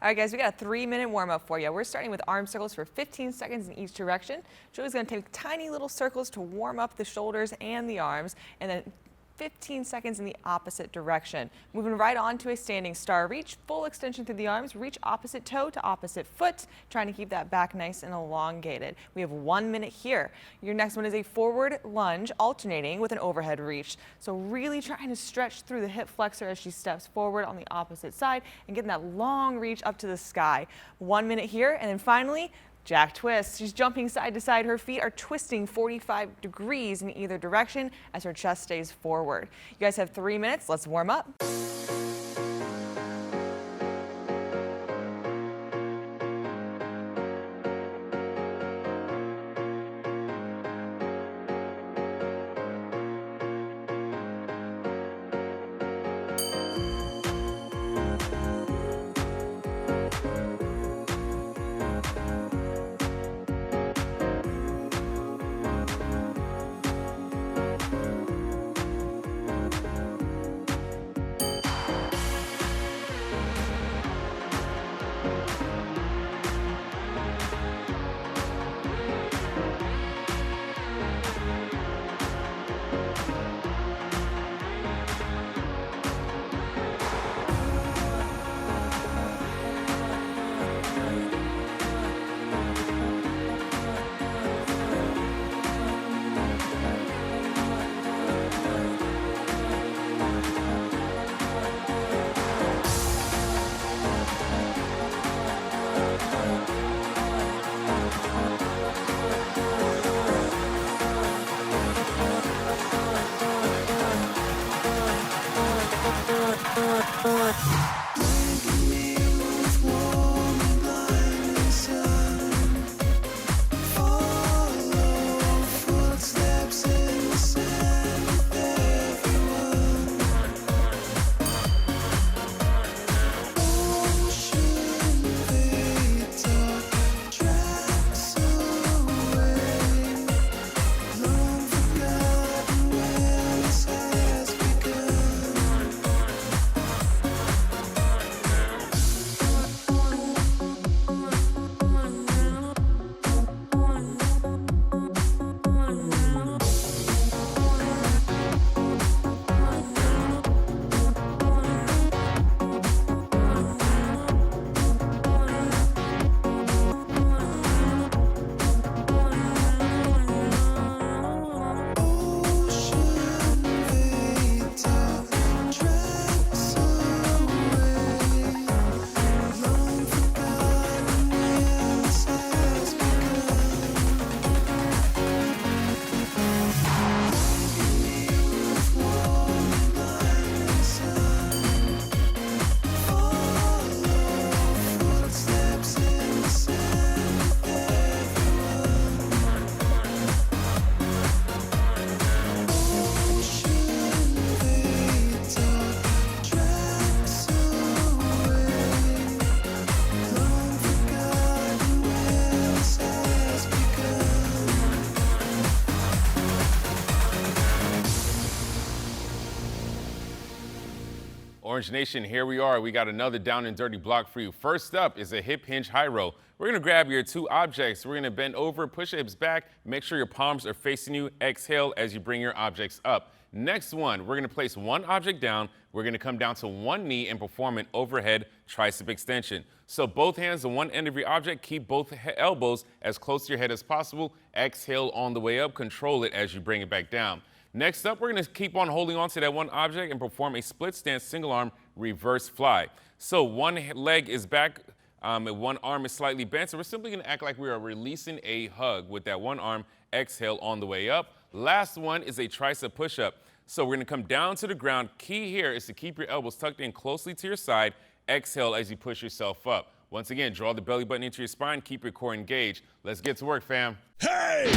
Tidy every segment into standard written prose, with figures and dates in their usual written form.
All right, guys, we got a 3-minute warm-up for you. We're starting with arm circles for 15 seconds in each direction. Julie's going to take tiny little circles to warm up the shoulders and the arms, and then 15 seconds in the opposite direction. Moving right on to a standing star reach, full extension through the arms, reach opposite toe to opposite foot, trying to keep that back nice and elongated. We have 1 minute here. Your next one is a forward lunge, alternating with an overhead reach. So really trying to stretch through the hip flexor as she steps forward on the opposite side and getting that long reach up to the sky. 1 minute here, and then finally, Jack twist. She's jumping side to side. Her feet are twisting 45 degrees in either direction as her chest stays forward. You guys have 3 minutes. Let's warm up. Orange Nation, here we are. We got another down and dirty block for you. First up is a hip hinge high row. We're going to grab your two objects. We're going to bend over, push your hips back, make sure your palms are facing you. Exhale as you bring your objects up. Next one, we're going to place one object down. We're going to come down to one knee and perform an overhead tricep extension. So both hands on one end of your object, keep both elbows as close to your head as possible. Exhale on the way up, control it as you bring it back down. Next up, we're going to keep on holding on to that one object and perform a split stance single arm reverse fly. So one leg is back and one arm is slightly bent. So we're simply going to act like we are releasing a hug with that one arm. Exhale on the way up. Last one is a tricep push-up. So we're going to come down to the ground. Key here is to keep your elbows tucked in closely to your side. Exhale as you push yourself up. Once again, draw the belly button into your spine. Keep your core engaged. Let's get to work, fam. Hey!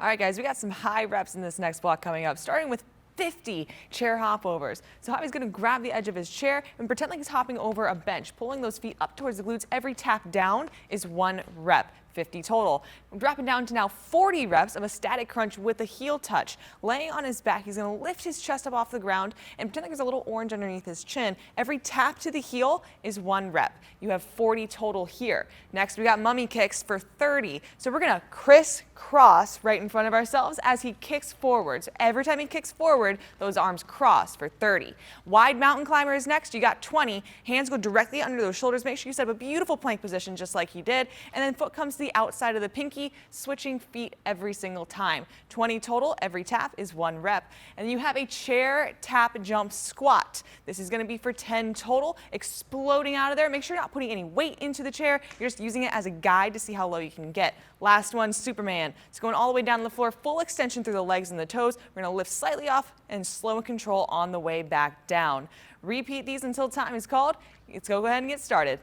All right, guys, we got some high reps in this next block coming up, starting with 50 chair hopovers. So Javi's going to grab the edge of his chair and pretend like he's hopping over a bench, pulling those feet up towards the glutes. Every tap down is 1 rep. 50 total. We're dropping down to now 40 reps of a static crunch with a heel touch. Laying on his back, he's going to lift his chest up off the ground and pretend like there's a little orange underneath his chin. Every tap to the heel is 1 rep. You have 40 total here. Next, we got mummy kicks for 30. So we're going to crisscross right in front of ourselves as he kicks forward. So every time he kicks forward, those arms cross for 30. Wide mountain climber is next. You got 20. Hands go directly under those shoulders. Make sure you set up a beautiful plank position just like he did. And then foot comes to the outside of the pinky, switching feet every single time. 20 total. Every tap is 1 rep. And you have a chair tap jump squat. This is going to be for 10 total. Exploding out of there. Make sure you're not putting any weight into the chair. You're just using it as a guide to see how low you can get. Last one, Superman. It's going all the way down to the floor, full extension through the legs and the toes. We're going to lift slightly off and slow and control on the way back down. Repeat these until time is called. Let's go ahead and get started.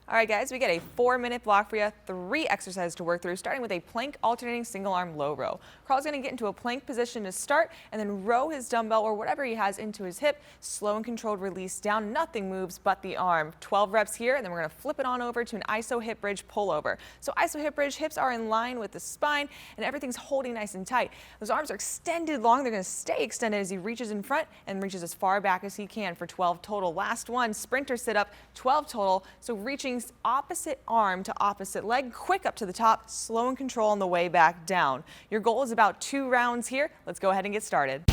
All right, guys, we get a 4-minute block for you, 3 exercises to work through, starting with a plank alternating single arm low row. Carl's going to get into a plank position to start and then row his dumbbell or whatever he has into his hip. Slow and controlled release down. Nothing moves but the arm. 12 reps here, and then we're going to flip it on over to an iso hip bridge pullover. So iso hip bridge, hips are in line with the spine and everything's holding nice and tight. Those arms are extended long. They're going to stay extended as he reaches in front and reaches as far back as he can for 12 total. Last one, sprinter sit up, 12 total. So reaching opposite arm to opposite leg, quick up to the top, slow and control on the way back down. Your goal is about 2 rounds here. Let's go ahead and get started.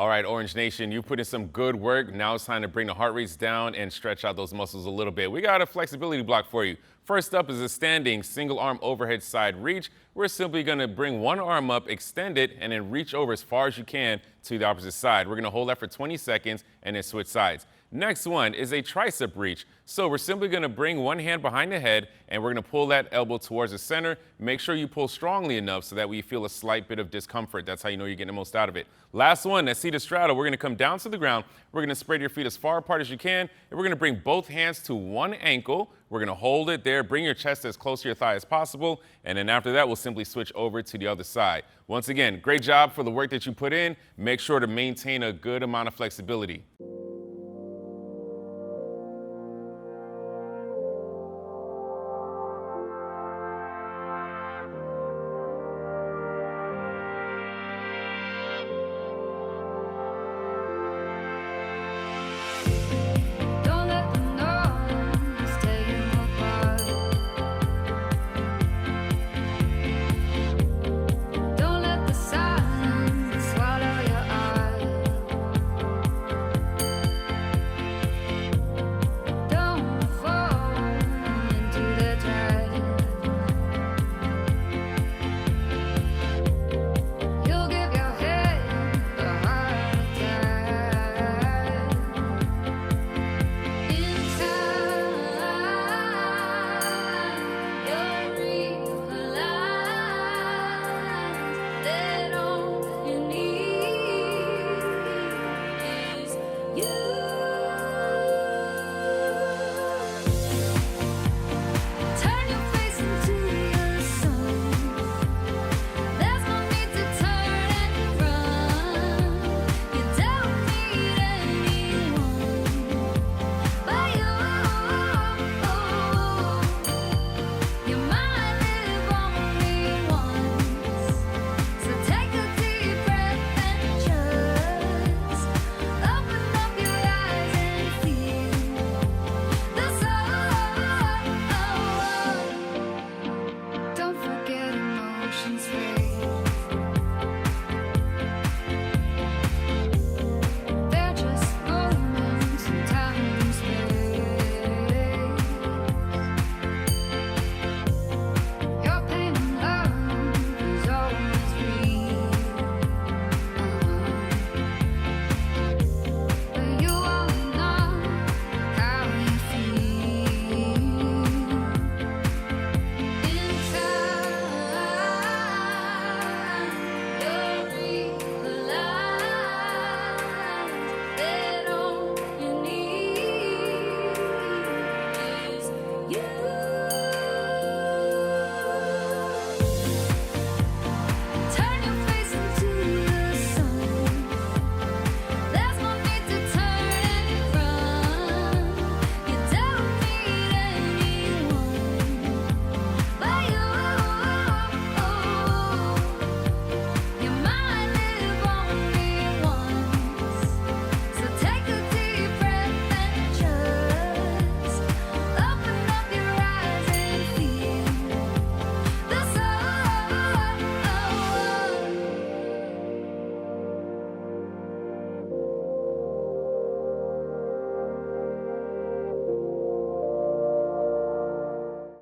All right, Orange Nation, you put in some good work. Now it's time to bring the heart rates down and stretch out those muscles a little bit. We got a flexibility block for you. First up is a standing single arm overhead side reach. We're simply going to bring one arm up, extend it, and then reach over as far as you can to the opposite side. We're going to hold that for 20 seconds and then switch sides. Next one is a tricep reach. So we're simply going to bring one hand behind the head and we're going to pull that elbow towards the center. Make sure you pull strongly enough so that we feel a slight bit of discomfort. That's how you know you're getting the most out of it. Last one, that seated straddle. We're going to come down to the ground. We're going to spread your feet as far apart as you can. And we're going to bring both hands to one ankle. We're going to hold it there. Bring your chest as close to your thigh as possible. And then after that, we'll simply switch over to the other side. Once again, great job for the work that you put in. Make sure to maintain a good amount of flexibility.